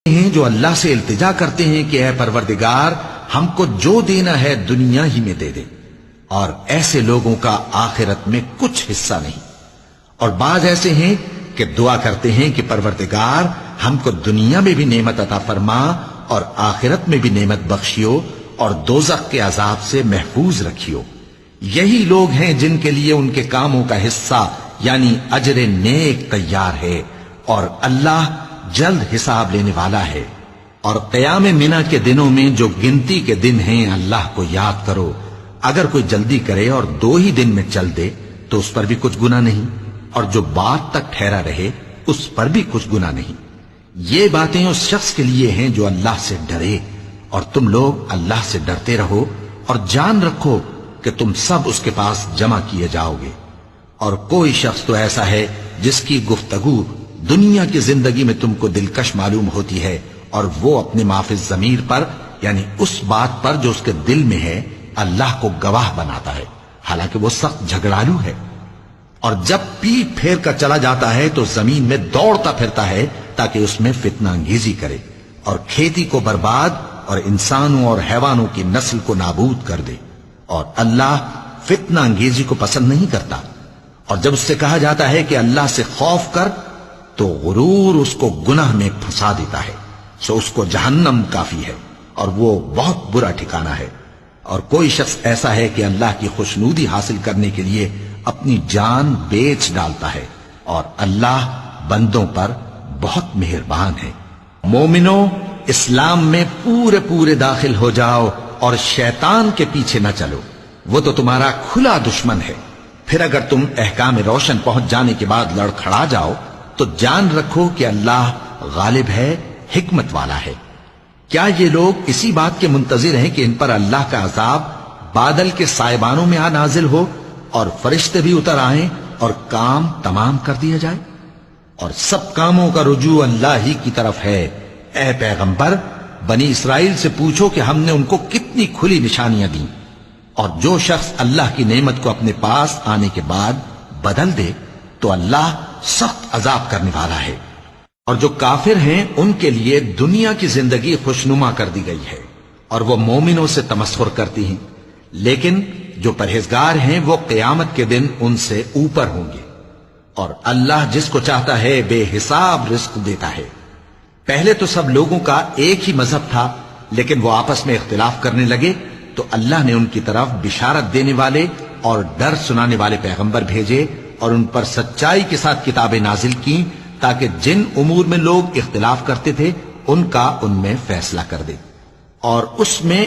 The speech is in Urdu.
ہیں جو اللہ سے التجا کرتے ہیں کہ اے پروردگار ہم کو جو دینا ہے دنیا ہی میں دے دے، اور ایسے لوگوں کا آخرت میں کچھ حصہ نہیں۔ اور بعض ایسے ہیں کہ دعا کرتے ہیں کہ پروردگار ہم کو دنیا میں بھی نعمت عطا فرما اور آخرت میں بھی نعمت بخشیو اور دوزخ کے عذاب سے محفوظ رکھیو۔ یہی لوگ ہیں جن کے لیے ان کے کاموں کا حصہ یعنی اجر نیک تیار ہے، اور اللہ جلد حساب لینے والا ہے۔ اور قیام منہ کے دنوں میں جو گنتی کے دن ہیں اللہ کو یاد کرو۔ اگر کوئی جلدی کرے اور 2 ہی دن میں چل دے تو اس پر بھی کچھ گناہ نہیں، اور جو بات تک ٹھہرا رہے اس پر بھی کچھ گناہ نہیں۔ یہ باتیں اس شخص کے لیے ہیں جو اللہ سے ڈرے، اور تم لوگ اللہ سے ڈرتے رہو اور جان رکھو کہ تم سب اس کے پاس جمع کیے جاؤ گے۔ اور کوئی شخص تو ایسا ہے جس کی گفتگو دنیا کی زندگی میں تم کو دلکش معلوم ہوتی ہے، اور وہ اپنے معافی ضمیر پر یعنی اس بات پر جو اس کے دل میں ہے اللہ کو گواہ بناتا ہے، حالانکہ وہ سخت جھگڑالو ہے۔ اور جب پیٹ پھیر کر چلا جاتا ہے تو زمین میں دوڑتا پھرتا ہے تاکہ اس میں فتنہ انگیزی کرے اور کھیتی کو برباد اور انسانوں اور حیوانوں کی نسل کو نابود کر دے، اور اللہ فتنہ انگیزی کو پسند نہیں کرتا۔ اور جب اس سے کہا جاتا ہے کہ اللہ سے خوف کر تو غرور اس کو گناہ میں پھنسا دیتا ہے، سو اس کو جہنم کافی ہے اور وہ بہت برا ٹھکانہ ہے۔ اور کوئی شخص ایسا ہے کہ اللہ کی خوشنودی حاصل کرنے کے لیے اپنی جان بیچ ڈالتا ہے، اور اللہ بندوں پر بہت مہربان ہے۔ مومنو، اسلام میں پورے داخل ہو جاؤ اور شیطان کے پیچھے نہ چلو، وہ تو تمہارا کھلا دشمن ہے۔ پھر اگر تم احکام روشن پہنچ جانے کے بعد لڑکھڑا جاؤ تو جان رکھو کہ اللہ غالب ہے، حکمت والا ہے۔ کیا یہ لوگ اسی بات کے منتظر ہیں کہ ان پر اللہ کا عذاب بادل کے سائبانوں میں نازل ہو اور فرشتے بھی اتر آئیں اور کام تمام کر دیا جائے؟ اور سب کاموں کا رجوع اللہ ہی کی طرف ہے۔ اے پیغمبر، بنی اسرائیل سے پوچھو کہ ہم نے ان کو کتنی کھلی نشانیاں دیں، اور جو شخص اللہ کی نعمت کو اپنے پاس آنے کے بعد بدل دے تو اللہ سخت عذاب کرنے والا ہے۔ اور جو کافر ہیں ان کے لیے دنیا کی زندگی خوشنما کر دی گئی ہے، اور وہ مومنوں سے تمسخر کرتی ہیں، لیکن جو پرہیزگار ہیں وہ قیامت کے دن ان سے اوپر ہوں گے۔ اور اللہ جس کو چاہتا ہے بے حساب رزق دیتا ہے۔ پہلے تو سب لوگوں کا ایک ہی مذہب تھا، لیکن وہ آپس میں اختلاف کرنے لگے تو اللہ نے ان کی طرف بشارت دینے والے اور ڈر سنانے والے پیغمبر بھیجے، اور ان پر سچائی کے ساتھ کتابیں نازل کی تاکہ جن امور میں لوگ اختلاف کرتے تھے ان کا ان میں فیصلہ کر دے۔ اور اس میں